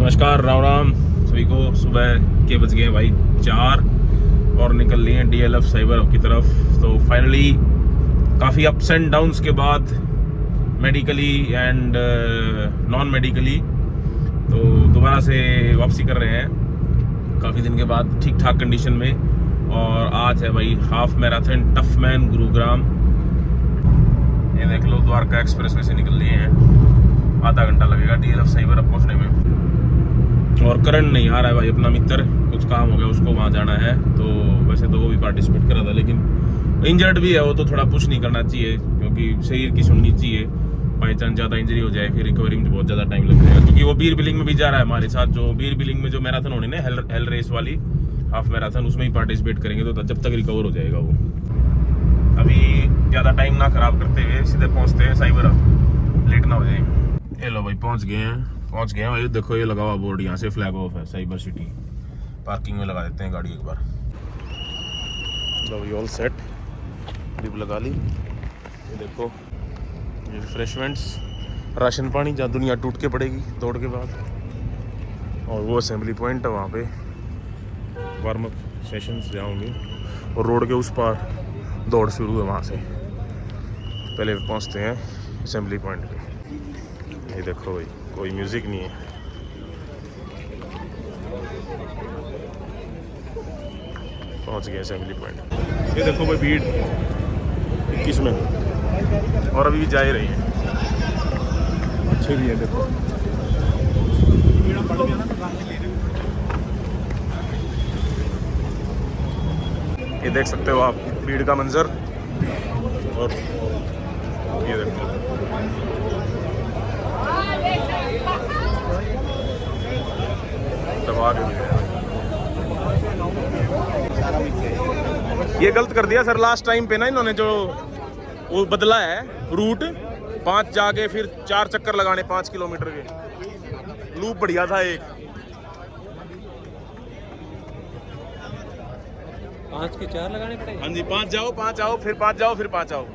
नमस्कार, राम राम सभी को। सुबह के बज गए भाई 4 और निकल लिए हैं DLF साइबर हब की तरफ। तो फाइनली काफ़ी अप्स एंड डाउन्स के बाद मेडिकली एंड नॉन मेडिकली तो दोबारा से वापसी कर रहे हैं काफ़ी दिन के बाद ठीक ठाक कंडीशन में। और आज है भाई half marathon tough man Gurugram. ये देख लो, द्वारका एक्सप्रेस वे से निकल लिए हैं। आधा घंटा लगेगा DLF साइबर हब पहुँचने में। और करण नहीं आ रहा है भाई, अपना मित्र, कुछ काम हो गया उसको, वहाँ जाना है। तो वैसे तो वो भी पार्टिसिपेट करा था, लेकिन इंजर्ड भी है वो, तो थोड़ा पुश नहीं करना चाहिए क्योंकि शरीर की सुननी चाहिए। बाई चांस ज़्यादा इंजरी हो जाए फिर रिकवरी में बहुत ज़्यादा टाइम लग जाएगा। क्योंकि वो बीर बिलिंग में भी जा रहा है हमारे साथ। जो बीर बिलिंग में जो मैराथन होने ना, हेल रेस वाली हाफ मैराथन, उसमें ही पार्टिसिपेट करेंगे। तो जब तक रिकवर हो जाएगा वो। अभी ज़्यादा टाइम ना खराब करते हुए सीधे पहुँचते हैं साइबर हब, लेट ना हो जाए। ये लो भाई, पहुँच गए हैं भाई। देखो ये लगा हुआ बोर्ड, यहाँ से फ्लैग ऑफ है साइबर सिटी। पार्किंग में लगा देते हैं गाड़ी एक बार। लो भाई, ऑल सेट, डिप लगा ली। ये देखो, ये रिफ्रेशमेंट्स, राशन पानी, जहाँ दुनिया टूट के पड़ेगी दौड़ के बाद। और वो असेंबली पॉइंट है, वहाँ पे वार्म अप सेशंस जाओगे। और रोड के उस पार दौड़ शुरू है, वहाँ से पहले पहुँचते हैं असेंबली पॉइंट पे। ये देखो भाई, कोई म्यूजिक नहीं है। पहुंच गए असेंबली पॉइंट। ये देखो भाई, भीड़ किसमें, और अभी भी जा ही रही है। अच्छे भी है, देखो ये देख सकते हो आप भीड़ का मंजर। और ये देखो, ये गलत कर दिया सर लास्ट टाइम पे ना इन्होंने, जो वो बदला है रूट। 5 जाके फिर 4 चक्कर लगाने 5 किलोमीटर के। लूप बढ़िया था एक। 5 के 4 लगाने पड़ेंगे। हाँ जी, 5 जाओ 5 आओ, फिर 5 जाओ, फिर 5 आओ।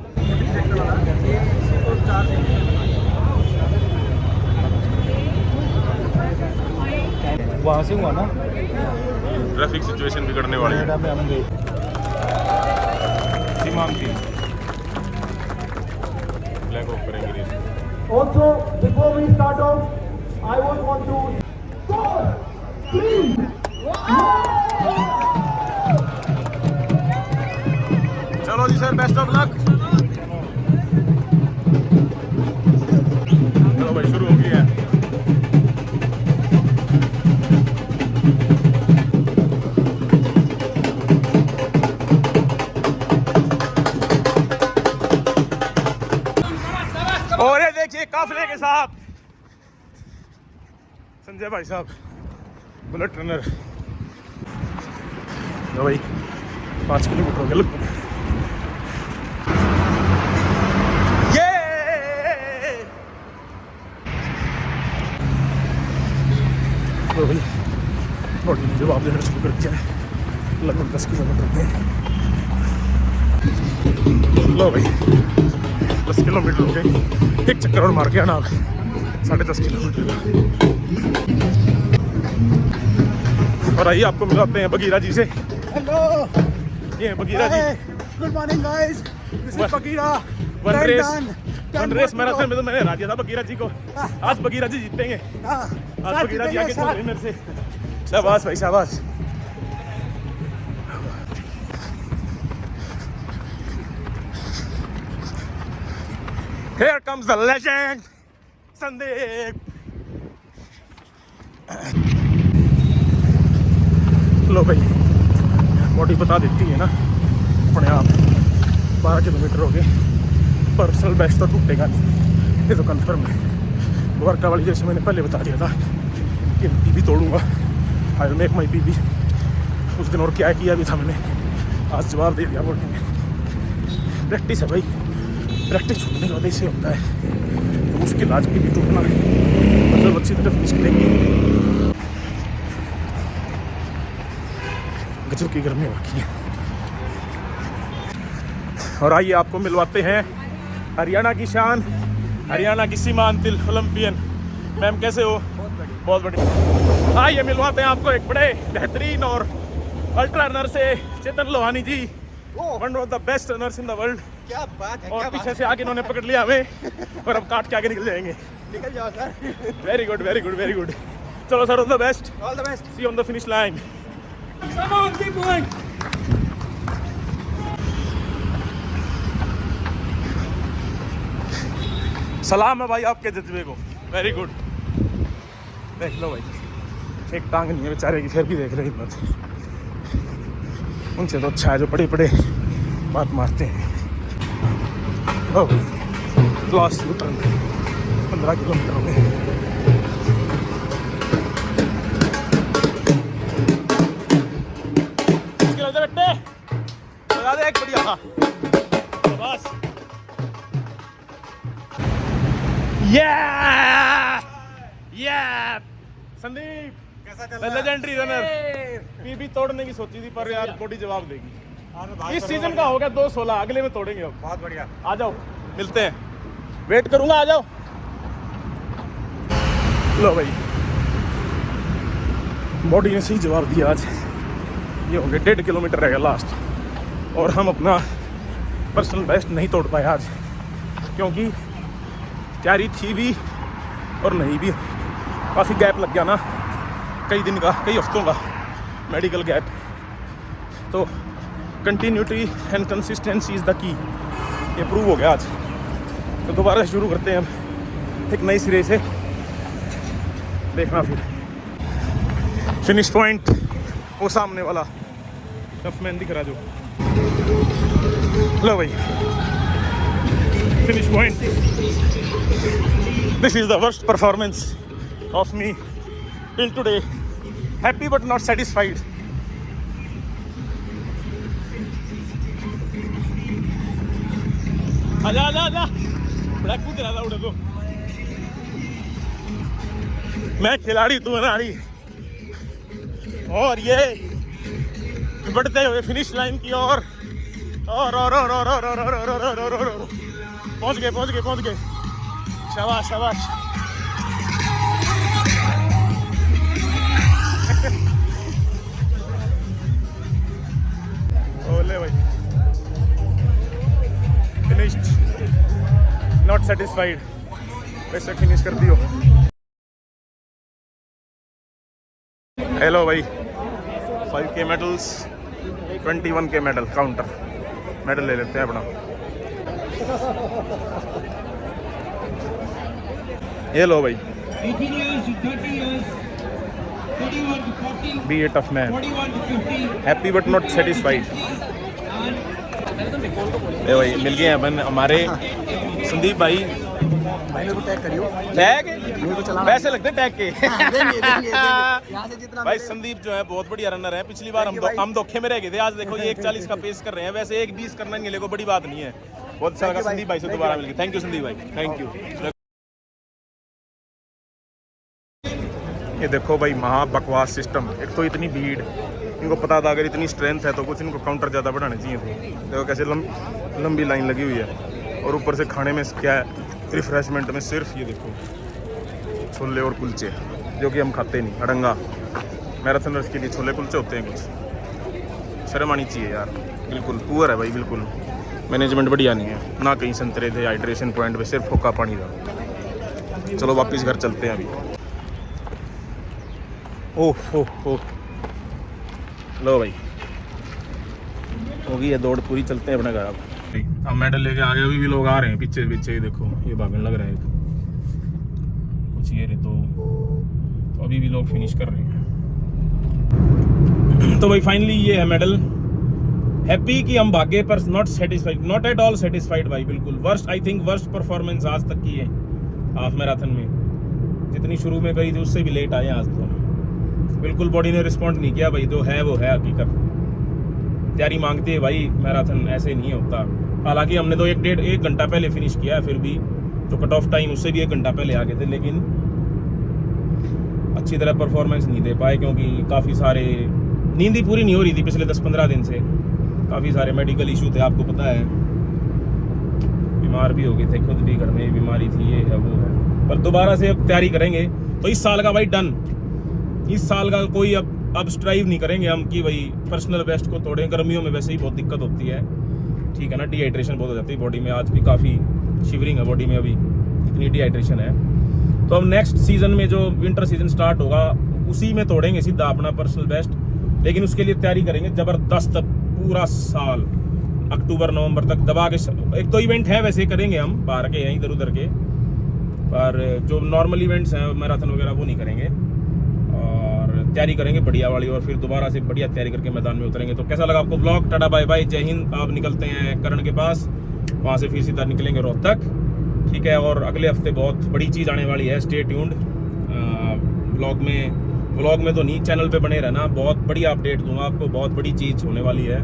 वहाँ से हुआ ना, ट्रैफिक सिचुएशन बिगड़ने वाली है। सीमांत फ्लैग ऑफ करेंगे race. Also, before we start off, I would want to 4, 3, 1. चलो जी सर, बेस्ट ऑफ लक। चलो भाई, शुरू हो गई है। और ये देखिए काफिले के साथ संजय भाई साहब, बुलेट रनर। तो भाई 5 किलोमीटर हो गया लगभग। तो भाई बॉडी ने जवाब देना शुरू कर दिया है। लगभग 10 किलोमीटर पे। लो भाई, 10 किलोमीटर हो गए। एक चक्कर और मार के आना, 10.5 किलोमीटर का। और आइए आपको मिलाते हैं बगीरा जी से। Hello. ये है Bagheera ji. Good morning, guys. This is Bagheera. One Done. Race marathon में तो मैंने हरा दिया था बगीरा जी को। आज बगीरा जी जीतेंगे। आज बगीरा जी आगे चल रहे हैं मेरे से। शाबाश भाई, शाबाश। Here comes the legend, Sandeep. लो भाई, बॉडी बता देती है ना अपने आप। 12 किलोमीटर हो गए। पर्सनल बेस्ट तो टूटेगा नहीं, ये तो कंफर्म है। वर्का वाली जैसे मैंने पहले बता दिया था कि पीबी तोड़ूंगा। I will make my PB. उस दिन और क्या किया भी था मैंने, आज जवाब दे दिया बॉडी ने। प्रैक्टिस है भाई, प्रैक्टिस छूटने के बाद ऐसे होता है। तो उसके इलाज भी टूटना है, मतलब अच्छी तरह फिनिश करेंगे। गजब की गर्मी बाकी है। और आइए आपको मिलवाते हैं हरियाणा की शान, हरियाणा की सीमांचल ओलंपियन। मैम कैसे हो? बहुत बढ़िया। बहुत बढ़िया। आइए मिलवाते हैं आपको एक बड़े बेहतरीन और अल्ट्रा रनर से, Chetan Lohani ji, one of the best runners in the world. क्या बात है, और क्या पीछे बात से आके इन्होंने पकड़ लिया हमें और अब काट के आगे निकल जाएंगे। है। निकल जाओ sir. Very good very good very good. चलो sir, all the best, all the best. See on the finish line. Come on, keep going. सलाम है भाई आपके जज्बे को, वेरी गुड। देख लो भाई, एक टांग नहीं है बेचारे की, फिर भी देख रहे हिम्मत। उनसे तो अच्छा है जो बड़े बड़े बात मारते हैं। लास्ट 15 किलोमीटर हो गए। बेटे बजा दे एक बढ़िया था बस। संदीप कैसा चल रहा है? Legendary runner. पीबी तोड़ने की सोची थी पर यार बॉडी जवाब देगी। इस सीजन का हो गया 2-16, अगले में तोड़ेंगे अब। बहुत बढ़िया। आ जाओ मिलते हैं, वेट करूंगा, आ जाओ। लो भाई, बॉडी ने सही जवाब दिया आज। ये हो गए 1.5 किलोमीटर रह गया लास्ट, और हम अपना पर्सनल बेस्ट नहीं तोड़ पाए आज, क्योंकि तैयारी थी भी और नहीं भी। काफ़ी गैप लग गया ना, कई दिन का, कई हफ्तों का मेडिकल गैप। तो continuity and consistency is the key, ये प्रूव हो गया आज। तो दोबारा शुरू करते हैं अब एक नई सिरे से। देखना फिर फिनिश पॉइंट वो सामने वाला टफ मैन दिख रहा जो। लो भाई, finish point. This is the worst performance of me till today. Happy but not satisfied. आजा आजा आजा, बड़ा कूद रहा था उड़े तो। मैं खिलाड़ी, तू अनाड़ी। और ये बढ़ते हुए फिनिश लाइन की ओर, और पहुंच गए। शाबाश शाबाश। ओले भाई, फिनिश्ड, नॉट सेटिस्फाइड। वैसे फिनिश कर दियो। हेलो भाई, 5K medals, 21K medal, counter medal ले लेते हैं अपना। ये लो भाई, 18 years to 30 years, 31 to 40, be a tough man, 41 to 50, happy but not satisfied. ये भाई मिल गए अपन हमारे संदीप भाई। भाई मेरे को टैग करियो। टैग मेरे को चलाना। वैसे लगते टैग के। देंगे। यहाँ से जितना भाई मेरे- संदीप जो है बहुत बढ़िया रनर है। पिछली बार हम धोखे में रह गए थे, आज देखो ये 1:40 का पेस कर रहे हैं। वैसे 1:20 करना इनके लिए कोई बड़ी बात नहीं है। बहुत अच्छा लगा संदीप भाई से दोबारा मिलकर। थैंक यू संदीप भाई, थैंक यू। ये देखो भाई, महा बकवास सिस्टम। एक तो इतनी भीड़, इनको पता था अगर इतनी स्ट्रेंथ है तो कुछ इनको काउंटर ज़्यादा बढ़ाने चाहिए थे। देखो कैसे लंबी लाइन लगी हुई है। और ऊपर से खाने में क्या है, रिफ्रेशमेंट में सिर्फ ये देखो छोले और कुलचे, जो कि हम खाते नहीं। अड़ंगा मैराथनर्स के लिए छोले कुलचे होते हैं कुछ। शर्म आनी चाहिए यार, बिल्कुल पुअर है भाई, बिल्कुल मैनेजमेंट बढ़िया नहीं है। ना कहीं संतरे थे हाइड्रेशन पॉइंट पे, सिर्फ फोका पानी था। चलो वापस घर चलते हैं अभी। ओह लो भाई, होगी ये दौड़ पूरी, चलते हैं अपने घर। अब मेडल लेके आ गए। अभी भी लोग आ रहे हैं पीछे पीछे, देखो ये भागने लग रहे हैं कुछ ये तो अभी भी लोग फिनिश कर रहे हैं। तो भाई फाइनली ये है मेडल। हैप्पी कि हम भागे पर not satisfied, not at all satisfied भाई, बिल्कुल worst. I think worst performance आज तक की है हाफ मैराथन में। जितनी शुरू में करी थी उससे भी लेट आए आज तो। बिल्कुल बॉडी ने रिस्पॉन्ड नहीं किया भाई, जो है वो है हकीकत। तैयारी मांगती है भाई मैराथन, ऐसे नहीं होता। हालांकि हमने तो 1 घंटा पहले फिनिश किया है, फिर भी जो कट ऑफ टाइम उससे भी 1 घंटा पहले आ गए थे, लेकिन अच्छी तरह परफॉर्मेंस नहीं दे पाए क्योंकि काफ़ी सारे नींद ही पूरी नहीं हो रही थी पिछले 10-15 दिन से। काफ़ी सारे मेडिकल इशू थे, आपको पता है। बीमार भी हो गए थे, खुद भी घर में बीमारी थी, ये है वो है। पर दोबारा से अब तैयारी करेंगे। तो इस साल का भाई डन, इस साल का कोई अब स्ट्राइव नहीं करेंगे हम कि भाई पर्सनल बेस्ट को तोड़ें। गर्मियों में वैसे ही बहुत दिक्कत होती है, ठीक है ना, डिहाइड्रेशन बहुत हो जाती है बॉडी में। आज भी काफ़ी शिवरिंग है बॉडी में, अभी इतनी डिहाइड्रेशन है। तो अब नेक्स्ट सीजन में जो विंटर सीजन स्टार्ट होगा उसी में तोड़ेंगे सीधा अपना पर्सनल बेस्ट, लेकिन उसके लिए तैयारी करेंगे ज़बरदस्त पूरा साल, अक्टूबर नवंबर तक दबा के। एक दो इवेंट है वैसे करेंगे हम बाहर के हैं इधर उधर के, पर जो नॉर्मल इवेंट्स हैं मैराथन वगैरह वो नहीं करेंगे, और तैयारी करेंगे बढ़िया वाली, और फिर दोबारा से बढ़िया तैयारी करके मैदान में उतरेंगे। तो कैसा लगा आपको ब्लॉग? टाटा बाय बाय, जय हिंद। आप निकलते हैं करण के पास, वहाँ से फिर सीधा निकलेंगे रोहतक, ठीक है। और अगले हफ्ते बहुत बड़ी चीज़ आने वाली है, स्टे ट्यून्ड। व्लॉग में तो नहीं, चैनल पे बने रहना, बहुत बढ़िया अपडेट दूंगा आपको, बहुत बड़ी चीज़ होने वाली है।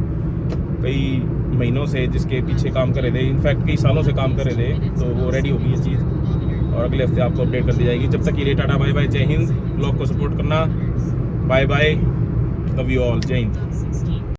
कई महीनों से जिसके पीछे काम कर रहे थे, इनफैक्ट कई सालों से काम कर रहे थे, तो वो रेडी होगी ये चीज़, और अगले हफ्ते आपको अपडेट कर दी जाएगी। जब तक के लिए टाटा बाय बाय, जय हिंद। ब्लॉग को सपोर्ट करना, bye bye, love you all, जय हिंद।